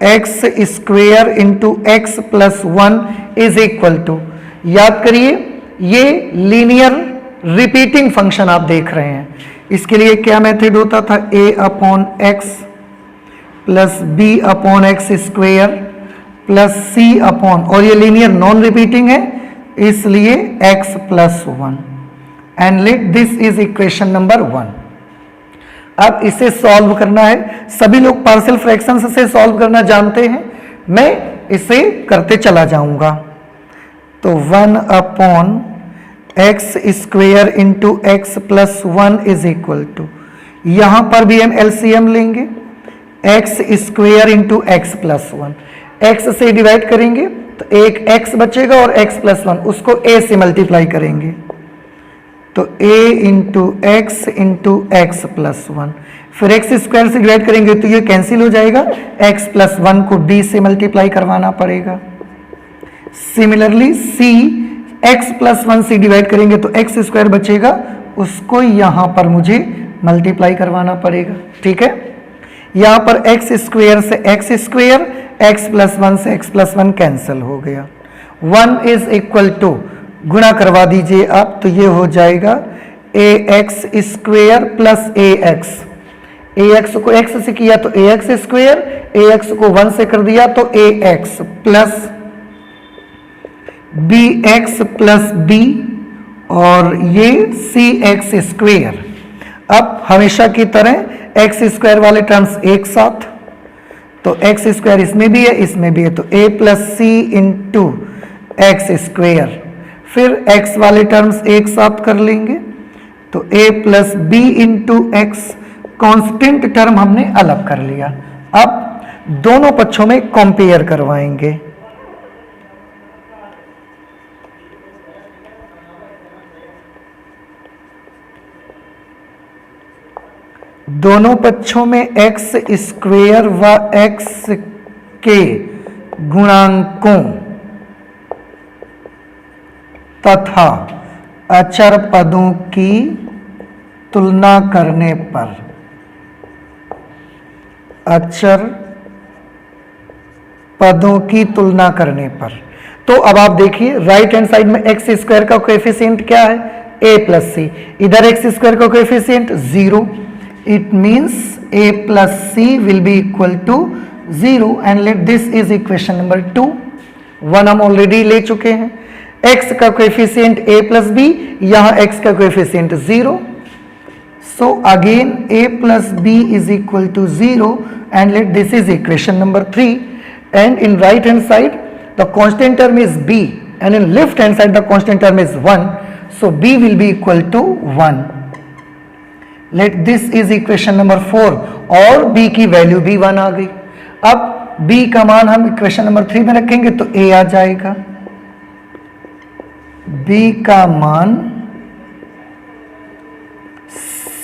x square into x + 1 is equal to, याद करिए ये लीनियर रिपीटिंग फंक्शन आप देख रहे हैं। इसके लिए क्या मेथड होता था? a upon x + b upon x square plus c upon, और ये लीनियर नॉन रिपीटिंग है इसलिए x + 1 and let this is equation number 1। अब इसे सॉल्व करना है। सभी लोग पार्शियल फ्रैक्शंस से सॉल्व करना जानते हैं, मैं इसे करते चला जाऊंगा। तो 1 upon x square into x + 1 is equal to, यहां पर भी हम एलसीएम लेंगे, x square into x + 1। x से डिवाइड करेंगे तो एक x बचेगा और x + 1 उसको a से मल्टीप्लाई करेंगे तो a into x into x + 1। फिर x स्क्वायर से डिवाइड करेंगे तो ये कैंसिल हो जाएगा, x + 1 को b से मल्टीप्लाई करवाना पड़ेगा। सिमिलरली c x + 1 से डिवाइड करेंगे तो x स्क्वायर बचेगा, उसको यहां पर मुझे मल्टीप्लाई करवाना पड़ेगा। ठीक है, यहां पर x स्क्वायर से x स्क्वायर, x + 1 से x + 1 कैंसिल हो गया। 1 इज इक्वल टू, गुणा करवा दीजिए आप तो ये हो जाएगा ax स्क्वायर + ax। ax को x से किया तो ax स्क्वायर, ax को 1 से कर दिया तो ax plus bx plus b और ये cx स्क्वायर। अब हमेशा की तरह x स्क्वायर वाले टर्म्स एक साथ, तो x स्क्वायर इसमें भी है इसमें भी है, तो a plus C into X square. फिर x वाले टर्म्स एक साथ कर लेंगे तो a plus B into X, constant term हमने अलग कर लिया। अब दोनों पक्षों में कंपेयर करवाएंगे। दोनों पक्षों में x स्क्वायर व x के गुणांकों तथा अचर पदों की तुलना करने पर, अचर पदों की तुलना करने पर, तो अब आप देखिए राइट हैंड साइड में एक्स स्क्वायर का कोएफिशिएंट क्या है, a प्लस सी, इधर एक्स स्क्वायर का coefficient 0, it means a plus C will be equal to 0 and let this is equation number 2। 1 हम ऑलरेडी ले चुके हैं, x का कोएफिशिएंट a प्लस बी, यहां x का coefficient 0, so again a plus b is equal to 0 and let this is equation number 3, and in right hand side the constant term is b and in left hand side the constant term is 1, so b will be equal to 1. Let this is equation number 4 और b की value भी 1 आ गई। अब b का मान हम equation number 3 में रखेंगे तो a आ जाएगा, b का मान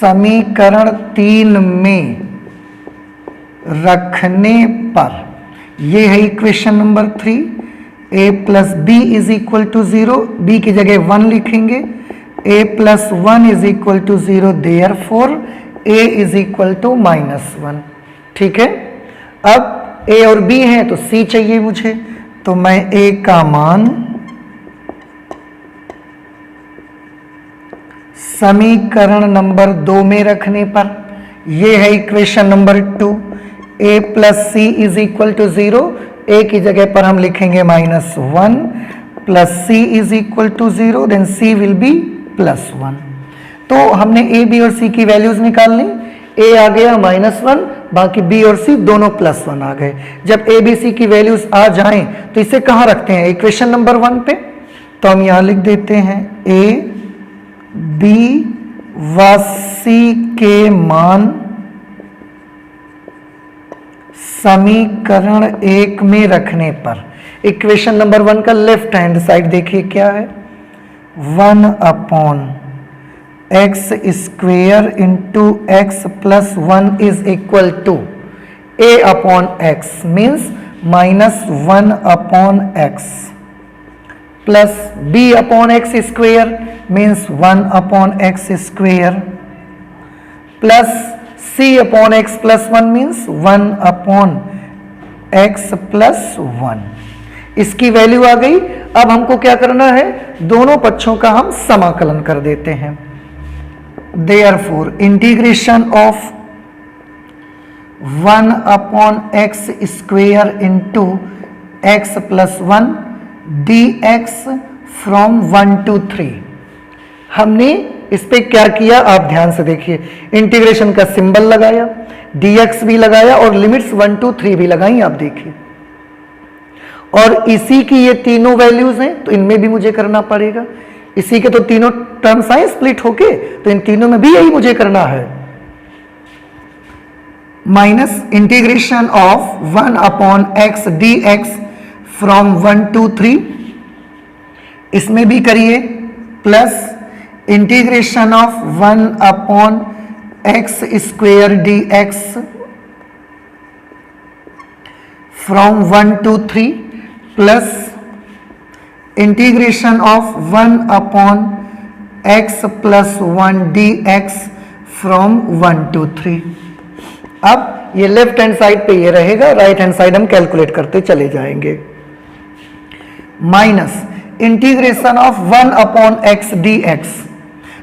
समीकरण 3 में रखने पर, ये है equation number 3, a plus B is equal to 0, b की जगह 1 लिखेंगे, a plus 1 is equal to 0, therefore a is equal to -1। ठीक है, अब a और b है तो c चाहिए मुझे, तो मैं a का मान समीकरण नंबर 2 में रखने पर, ये है equation number 2, a plus C is equal to 0, a की जगह पर हम लिखेंगे -1 plus c is equal to 0, then c will be +1। तो हमने a b और c की वैल्यूज निकाल ली, a आ गया -1, बाकी b और c दोनों +1 आ गए। जब a b c की वैल्यूज आ जाएं तो इसे कहाँ रखते हैं, इक्वेशन नंबर 1 पे, तो हम यहां लिख देते हैं a b व c के मान समीकरण 1 में रखने पर, इक्वेशन नंबर 1 का लेफ्ट हैंड साइड देखिए क्या है, 1 x square into X plus 1 is equal to a upon x means -1 x plus b upon x square means 1 x square plus c upon x plus 1 means 1 x plus 1। इसकी value आ गई। अब हमको क्या करना है, दोनों पक्षों का हम समाकलन कर देते हैं। Therefore integration of 1 x square into X plus 1 dx from 1 to 3। हमने इस पे क्या किया आप ध्यान से देखिए, इंटीग्रेशन का सिंबल लगाया, dx भी लगाया और लिमिट्स 1 to 3 भी लगाई, आप देखिए। और इसी की ये तीनों वैल्यूज हैं तो इनमें भी मुझे करना पड़ेगा, इसी के तो तीनों टर्म्स आए स्प्लिट होके, तो इन तीनों में भी यही मुझे करना है। Minus integration of 1 x dx from 1 to 3, इसमें भी करिए, plus integration of 1 x square dx from 1 to 3, plus integration of 1 x plus 1 dx from 1 to 3। अब ये लेफ्ट हैंड साइड पे ये रहेगा, राइट हैंड साइड हम कैलकुलेट करते चले जाएंगे। Minus integration of 1 x dx,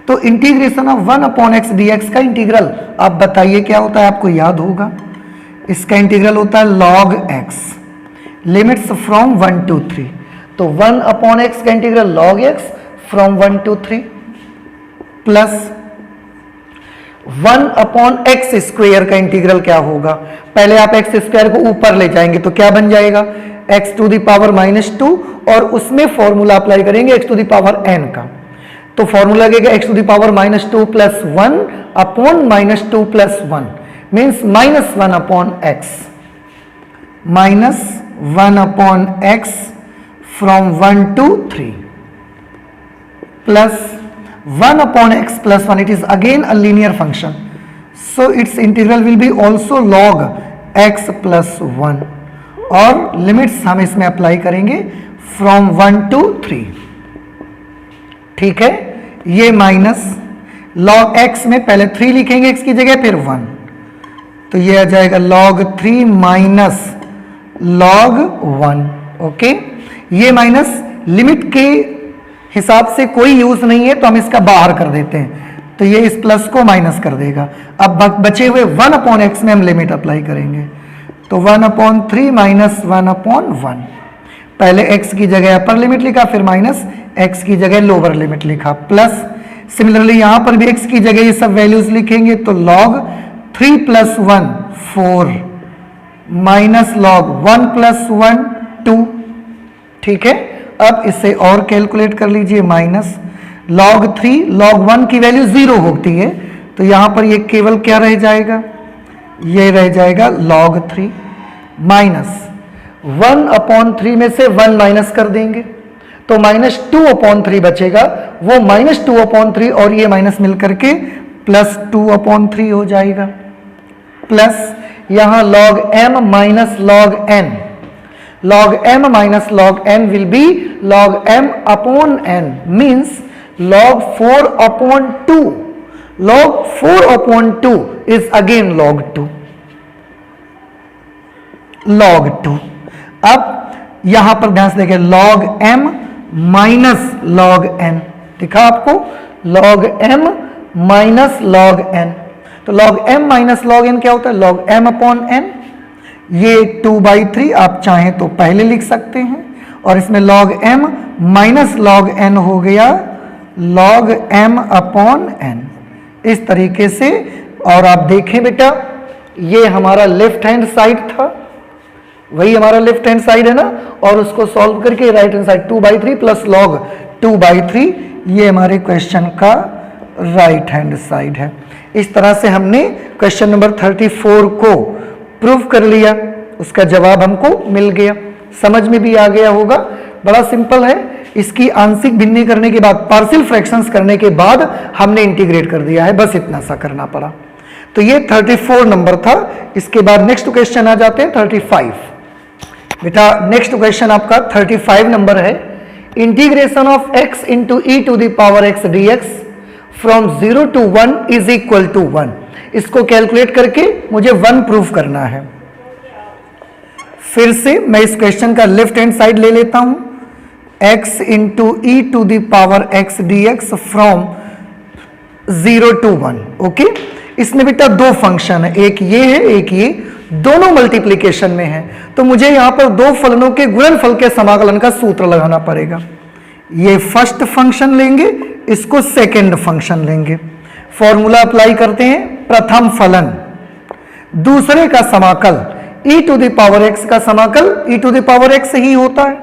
तो integration of 1 upon x D x का इंटीग्रल आप बताइए क्या होता है, आपको याद होगा। इसका इंटीग्रल होता है log x, limits from 1 to 3। तो 1 अपॉन एक्स का integral log x from 1 to 3 plus 1 upon x square का इंटीग्रल क्या होगा, पहले आप एक्स स्क्वायर को ऊपर ले जाएंगे तो क्या बन जाएगा, x टू द पावर -2 और उसमें फॉर्मूला अप्लाई करेंगे x to the power n का। तो फॉर्मूला लगेगा x to the power -2 plus 1 upon -2 plus 1 means -1 upon x, -1 upon x from 1 to 3 plus 1 upon x plus 1, it is again a linear function, so its integral will be also log x plus 1 और limits हम इसमें apply करेंगे from 1 to 3। ठीक है, ये minus log x में पहले 3 लिखेंगे x की जगह फिर 1, तो ये आ जाएगा log 3 माइनस log 1। ओके, ये माइनस लिमिट के हिसाब से कोई यूज नहीं है तो हम इसका बाहर कर देते हैं, तो ये इस प्लस को माइनस कर देगा। अब बचे हुए 1 अपॉन एक्स में हम लिमिट अप्लाई करेंगे, तो 1 अपॉन 3 माइनस 1 अपॉन 1, पहले x की जगह अपर लिमिट लिखा फिर माइनस x की जगह लोअर लिमिट लिखा प्लस सिमिलरली यहां पर भी x की जगह ये सब वैल्यूज लिखेंगे, तो log 3 plus 1 4 minus log 1 plus 1 2। ठीक है, अब इसे और कैलकुलेट कर लीजिए, माइनस log 3 log 1 की वैल्यू 0 होती है तो यहां पर ये केवल क्या रह जाएगा, ये रह जाएगा log 3 माइनस 1 अपॉन 3 में से 1 माइनस कर देंगे तो -2 अपॉन 3 बचेगा, वो -2 अपॉन 3 और ये माइनस मिल करके +2 अपॉन 3 हो जाएगा प्लस यहां log m minus log n, log m minus log n will be log m upon n means log 4 upon 2, log 4 upon 2 is again log 2, log 2। अब यहां पर ध्यान से देखिए log m minus log n दिखा आपको, log m minus log n, तो log m minus log n क्या होता है, log m upon n, ये 2/3 आप चाहें तो पहले लिख सकते हैं और इसमें log m minus log n हो गया log m अपॉन n, इस तरीके से। और आप देखें बेटा ये हमारा लेफ्ट हैंड साइड था, वही हमारा लेफ्ट हैंड साइड है ना, और उसको सॉल्व करके right hand side 2/3 plus log 2/3 ये हमारे क्वेश्चन का राइट हैंड साइड है। इस तरह से हमने क्वेश्चन नंबर 34 को प्रूव कर लिया, उसका जवाब हमको मिल गया, समझ में भी आ गया होगा, बड़ा सिंपल है। इसकी आंशिक भिन्नी करने के बाद पार्शियल फ्रैक्शंस करने के बाद हमने इंटीग्रेट कर दिया है, बस इतना सा करना पड़ा। तो ये 34 नंबर था। इसके बाद नेक्स्ट क्वेश्चन आ जाते हैं 35। बेटा नेक्स्ट क्वेश्चन आपका 35 नंबर है, integration of x into E to the power x dx from 0 to 1 is equal to 1। इसको कैलकुलेट करके मुझे 1 प्रूफ करना है। फिर से मैं इस क्वेश्चन का लेफ्ट हैंड साइड ले लेता हूं, x into E to the power x dx from 0 to 1। Okay, इसमें बेटा दो फंक्शन है, एक ये है एक ये, दोनों मल्टीप्लीकेशन में है, तो मुझे यहां पर दो फलनों के गुणनफल के समाकलन का सूत्र लगाना पड़ेगा। ये फर्स्ट फंक्शन लेंगे, इसको सेकंड फंक्शन लेंगे, फॉर्मूला अप्लाई करते हैं, प्रथम फलन दूसरे का समाकल e to the power x का समाकल e to the power x ही होता है,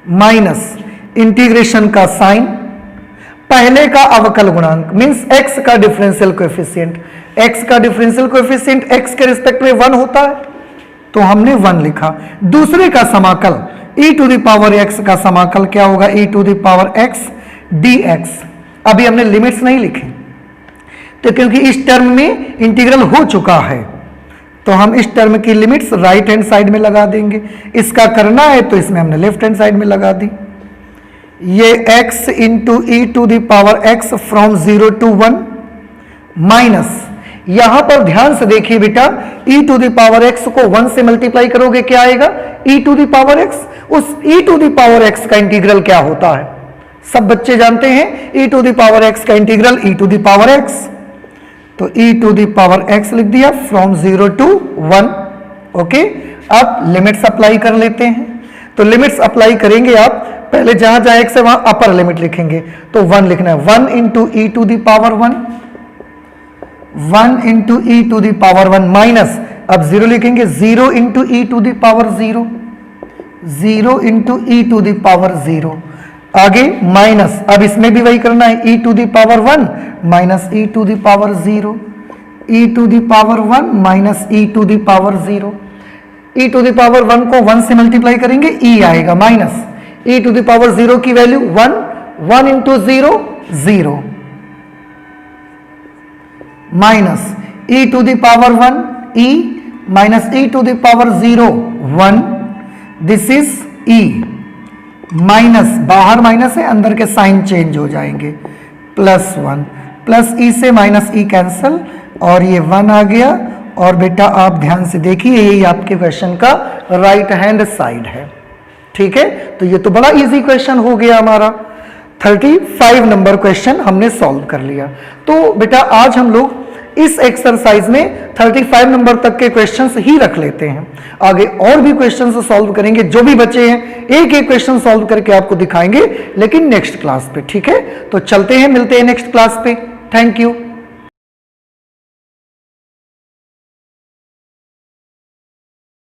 माइनस इंटीग्रेशन का साइन, पहले का अवकल गुणांक मींस x का डिफरेंशियल कोएफिशिएंट, x का डिफरेंशियल कोएफिशिएंट x के रिस्पेक्ट में 1 होता है तो हमने 1 लिखा। दूसरे का समाकल e to the power x का समाकल क्या होगा, e to the power x dx। अभी हमने लिमिट्स नहीं लिखे तो क्योंकि इस टर्म में इंटीग्रल हो चुका है तो हम इस टर्म की लिमिट्स राइट हैंड साइड में लगा देंगे, इसका करना है तो इसमें हमने लेफ्ट हैंड साइड में लगा दी। ये x into E to the power x फ्रॉम 0 to 1 माइनस, यहां पर ध्यान से देखिए बेटा e to the power x को 1 से मल्टीप्लाई करोगे क्या आएगा, e to the power x। उस e to the power x का इंटीग्रल क्या होता है, सब बच्चे जानते हैं e to the power x का integral e to the power x, तो e to the power x लिख दिया फ्रॉम 0 to 1। ओके, अब लिमिट्स अप्लाई कर लेते हैं। तो लिमिट्स अप्लाई करेंगे आप, पहले जहां जहां x है वहां अपर लिमिट लिखेंगे, तो 1 लिखना है, 1 into E to the power 1, 1 into E to the power 1 minus, अब 0 लिखेंगे, 0 into E to the power 0, 0 into E to the power 0, आगे माइनस, अब इसमें भी वही करना है, e to the power 1 minus e to the power 0, e to the power 1 minus e to the power 0, e to the power 1 को 1 से multiply करेंगे e आएगा, minus e to the power 0 की value 1, 1 into 0 0, minus e to the power 1 e minus e to the power 0 1, this is e, minus, बाहर minus है, अंदर के sign change हो जाएंगे, प्लस 1, प्लस ई से माइनस ई कैंसल और ये 1 आ गया। और बेटा आप ध्यान से देखिए, यही आपके क्वेश्चन का राइट हैंड साइड है। ठीक है, तो ये तो बड़ा इजी क्वेश्चन हो गया हमारा। 35 नंबर क्वेश्चन हमने सॉल्व कर लिया। तो बेटा आज हम लोग इस एक्सरसाइज में 35 नंबर तक के क्वेश्चंस ही रख लेते हैं, आगे और भी क्वेश्चंस सॉल्व करेंगे, जो भी बचे हैं एक एक क्वेश्चन सॉल्व करके आपको दिखाएंगे, लेकिन नेक्स्ट क्लास पे। ठीक है, तो चलते हैं, मिलते हैं नेक्स्ट क्लास पे। Thank you.